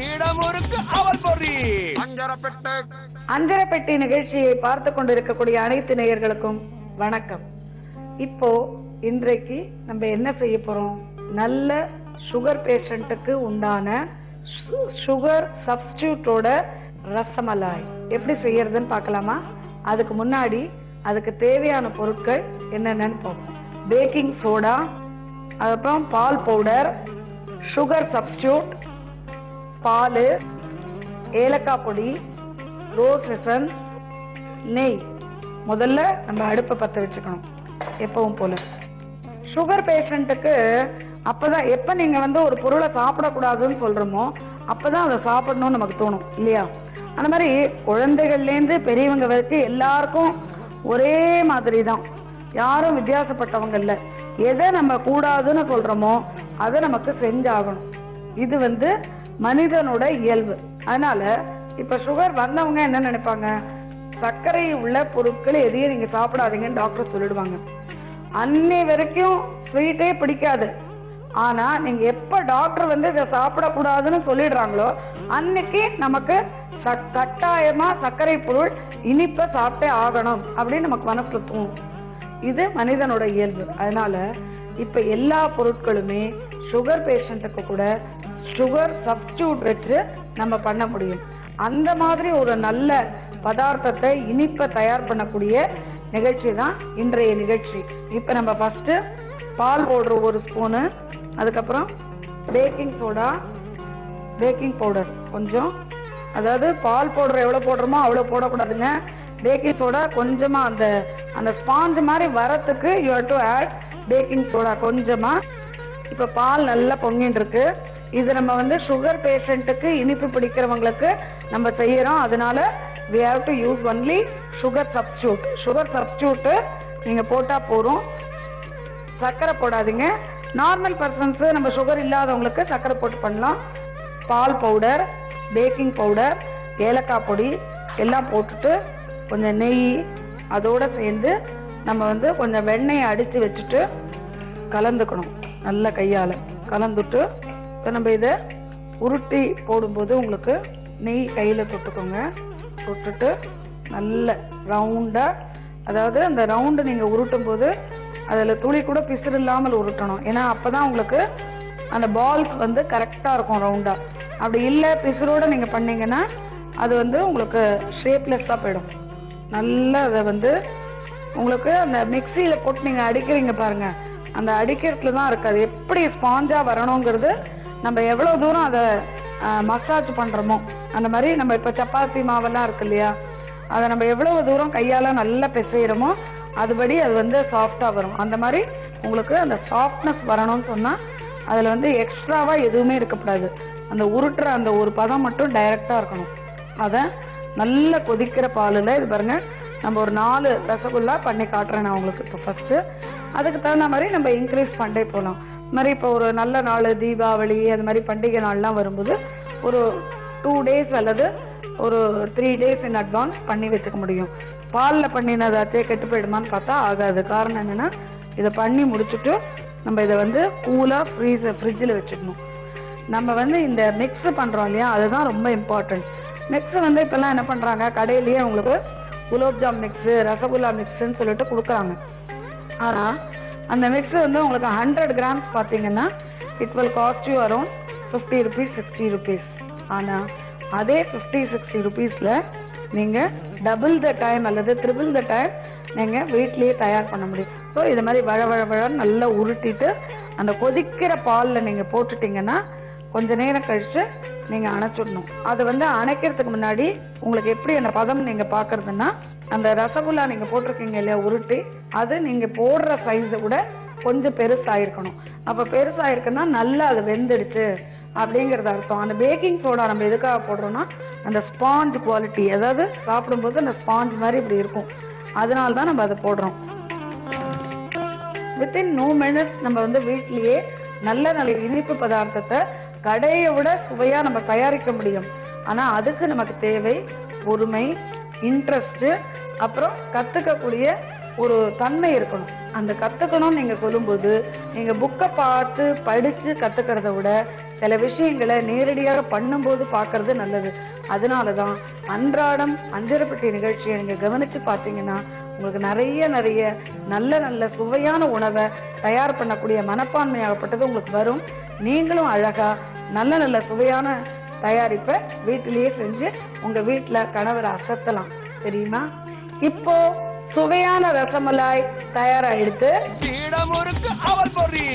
இடமுறுக்கு அவல் பொறி அஞ்சரப்பெட்டி நிகழ்ச்சியை பார்த்து கொண்டிருக்கக்கூடிய அனைத்து நேயர்களுக்கும் வணக்கம். இப்போ இன்றைக்கு நம்ம என்ன செய்ய போறோம்? நல்ல சுகர் பேஷண்ட்டுக்கு உண்டான சுகர் சப்ஸ்டியூட்டோட ரசமலாய் எப்படி செய்யறதுன்னு பார்க்கலாமா? அதுக்கு முன்னாடி அதுக்கு தேவையான பொருட்கள் என்னென்னு பார்ப்போம். பேக்கிங் சோடா, அதுக்கப்புறம் பால் பவுடர், சுகர் சப்ஸ்டியூட், பால், ஏலக்காய் பொடி, ரோஸ் எசன்ஸ், நெய். முதல்ல நம்ம அடுப்பை பற்ற வச்சுக்கணும் எப்பவும் போல. சுகர் பேஷண்ட்டுக்கு அப்பதான் எப்ப நீங்க ஒரு பொருளை சாப்பிடக்கூடாதுன்னு சொல்றோமோ அப்பதான் அதை சாப்பிடணும்னு நமக்கு தோணும் இல்லையா? அந்த மாதிரி குழந்தைகள்லேருந்து பெரியவங்க வரைக்கும் எல்லாருக்கும் ஒரே மாதிரி தான், யாரும் வித்தியாசப்பட்டவங்க இல்லை. எதை நம்ம கூடாதுன்னு சொல்றோமோ அதை நமக்கு செஞ்சாகணும். இது மனிதனோட இயல்பு. அதனால இப்ப சுகர் வந்தவங்க என்ன நினைப்பாங்க? சர்க்கரை உள்ள பொருட்கள் எதையும் நீங்க சாப்பிடாதீங்கன்னு டாக்டர் சொல்லிடுவாங்க. அன்னை வரைக்கும் ஸ்வீட்டே பிடிக்காது. ஆனா நீங்க எப்ப டாக்டர் இதை சாப்பிடக்கூடாதுன்னு சொல்லிடுறாங்களோ அன்னைக்கு நமக்கு கட்டாயமா சர்க்கரை பொருள் இனிப்ப சாப்பிட்டே ஆகணும் அப்படின்னு நமக்கு மனசுல தோணும். இது மனிதனோட இயல்பு. அதனால இப்ப எல்லா பொருட்களுமே சுகர் பேஷண்ட்டுக்கு கூட சுகர் சப்ஸ்டியூட் வச்சு நம்ம பண்ண முடியும். அந்த மாதிரி ஒரு நல்ல பதார்த்தத்தை இனிப்ப தயார் பண்ணக்கூடிய நிகழ்ச்சி தான் இன்றைய நிகழ்ச்சி. இப்ப நம்ம ஃபர்ஸ்ட் பால் பவுடர் 1 ஸ்பூனு, அதுக்கப்புறம் பேக்கிங் சோடா, பேக்கிங் பவுடர் கொஞ்சம், அதாவது பால் பவுடர் எவ்வளவு போடுறோமோ அவ்வளவு போடக்கூடாதுங்க. பேக்கிங் சோடா கொஞ்சமா அந்த ஸ்பாஞ்ச் மாதிரி வரத்துக்கு you have to add baking soda கொஞ்சமா. இப்ப பால் நல்லா பொங்கிட்டு இருக்கு. இது நம்ம சுகர் பேஷண்ட்டுக்கு இனிப்பு பிடிக்கிறவங்களுக்கு நம்ம செய்யறோம். அதனால we have to use only sugar substitute. Sugar substitute நீங்க போட்டா போறோம், சர்க்கரை போடாதீங்க. நார்மல் பர்சன்ஸ் நம்ம சுகர் இல்லாதவங்களுக்கு சர்க்கரை போட்டு பண்ணலாம். பால் பவுடர், பேக்கிங் பவுடர், ஏலக்காய் பொடி எல்லாம் போட்டுட்டு கொஞ்சம் நெய் அதோட சேர்ந்து நம்ம கொஞ்சம் வெண்ணெயை அடிச்சு வச்சுட்டு கலந்துக்கணும். நல்ல கையால கலந்துட்டு இப்போ நம்ம இதை உருட்டி போடும்போது உங்களுக்கு நெய் கையில் தொட்டுக்கோங்க. தொட்டுட்டு நல்ல ரவுண்டா, அதாவது அந்த ரவுண்டு நீங்க உருட்டும் போது அதில் துளி கூட பிசுறு இல்லாமல் உருட்டணும். ஏன்னா அப்பதான் உங்களுக்கு அந்த பால்ஸ் கரெக்டா இருக்கும் ரவுண்டா. அப்படி இல்லை பிசுரோட நீங்க பண்ணீங்கன்னா அது உங்களுக்கு ஷேப்லெஸ்ஸா போயிடும். நல்லா அதை உங்களுக்கு அந்த மிக்சியில போட்டு நீங்க அடிக்கிறீங்க பாருங்க, அந்த அடிக்கிறதுல தான் இருக்கு. அது எப்படி ஸ்பாஞ்சா வரணுங்கிறது நம்ம எவ்வளவு தூரம் அதை மசாஜ் பண்றோமோ அந்த மாதிரி. நம்ம இப்ப சப்பாத்தி மாவெல்லாம் இருக்கு இல்லையா, அதை நம்ம எவ்வளவு தூரம் கையால நல்லா பிசைகிறோமோ அதுபடி அது சாஃப்டா வரும். அந்த மாதிரி உங்களுக்கு அந்த சாஃப்ட்னஸ் வரணும்னு சொன்னா அதுல எக்ஸ்ட்ராவா எதுவுமே இருக்கக்கூடாது. அந்த உருட்டுற அந்த ஒரு பதம் மட்டும் டைரக்டா இருக்கணும். அதை நல்ல கொதிக்கிற பாலில் இது பாருங்க, நம்ம ஒரு 4 ரசகுல்லா பண்ணி காட்டுறேன் நான் உங்களுக்கு. இப்போ ஃபர்ஸ்ட் அதுக்கு தகுந்த மாதிரி நம்ம இன்க்ரீஸ் பண்ணே போகலாம். இது மாதிரி இப்போ ஒரு நல்ல நாள் தீபாவளி அது மாதிரி பண்டிகை நாள்லாம் வரும்போது ஒரு 2 டேஸ் அல்லது ஒரு 3 டேஸ் இன் அட்வான்ஸ் பண்ணி வச்சுக்க முடியும். பாலில் பண்ணினதாச்சே கெட்டு போயிடுமான்னு பார்த்தா ஆகாது. காரணம் என்னன்னா இதை பண்ணி முடிச்சுட்டு நம்ம இதை கூலாக ஃப்ரிட்ஜில் வச்சுக்கணும். நம்ம இந்த மிக்ஸ் பண்ணுறோம் இல்லையா, அதுதான் ரொம்ப இம்பார்ட்டன்ட். மிக்ஸ் இப்போல்லாம் என்ன பண்ணுறாங்க, கடையிலேயே உங்களுக்கு குலோப்ஜாம் மிக்ஸு, ரசகுல்லா மிக்ஸுன்னு சொல்லிட்டு கொடுக்குறாங்க. ஆனால் அந்த மிக்ஸ் உங்களுக்கு 100 கிராம்ஸ் பார்த்தீங்கன்னா it will cost you around 50 rupees 60 rupees. ஆனால் அதே 50-60 rupeesல நீங்கள் டபுள் த டைம் அல்லது ட்ரிபிள் த டைம் நீங்கள் வீட்லேயே தயார் பண்ண முடியும். ஸோ இது மாதிரி வழ நல்லா உருட்டிட்டு அந்த கொதிக்கிற பாலில் நீங்கள் போட்டுட்டீங்கன்னா கொஞ்ச நேரம் கழிச்சு நீங்க அணைச்சிடணும். அது அணைக்கிறதுக்கு முன்னாடி உங்களுக்கு எப்படி அந்த பதம் நீங்க பாக்குறதுன்னா, அந்த ரசகுல்லா நீங்க போட்டிருக்கீங்க இல்லையா உருட்டி, அது நீங்க போடுற சைஸை விட கொஞ்சம் பெருசாயிருக்கணும். அப்ப பெருசாயிருக்குன்னா நல்லா அது வெந்துடுச்சு அப்படிங்கறது அர்த்தம். அந்த பேக்கிங் சோடா நம்ம எதுக்காக போடுறோம்னா அந்த ஸ்பாஞ்ச் குவாலிட்டி, அதாவது சாப்பிடும்போது அந்த ஸ்பாஞ்ச் மாதிரி இப்படி இருக்கும், அதனால்தான் நம்ம அதை போடுறோம். வித்தின் 2 minutes நம்ம வீட்லயே நல்ல நல்ல இனிப்பு பதார்த்தத்தை கடையை விட சுவையா நம்ம தயாரிக்க முடியும். ஆனா அதுக்கு நமக்கு தேவை பொறுமை, இன்ட்ரெஸ்ட், அப்புறம் கத்துக்கக்கூடிய ஒரு தன்மை இருக்கணும். அந்த கத்துக்கணும் நீங்க சொல்லும்போது நீங்க புக்கை பார்த்து படிச்சு கத்துக்கிறத விட சில விஷயங்களை நேரடியாக பண்ணும்போது பார்க்கறது நல்லது. அதனாலதான் அன்றாடம் அஞ்சரப்பட்டி நிகழ்ச்சியை நீங்க கவனிச்சு பார்த்தீங்கன்னா உங்களுக்கு நிறைய நல்ல நல்ல சுவையான உணவை தயார் பண்ணக்கூடிய மனப்பான்மையாகப்பட்டது உங்களுக்கு வரும். நீங்களும் அழகா நல்ல நல்ல சுவையான தயாரிப்பை வீட்டிலேயே செஞ்சு உங்க வீட்டுல கணவரை அசத்தலாம். தெரியுமா? இப்போ சுவையான ரசமலாய் தயாராயிடுத்து. அவல் பொரி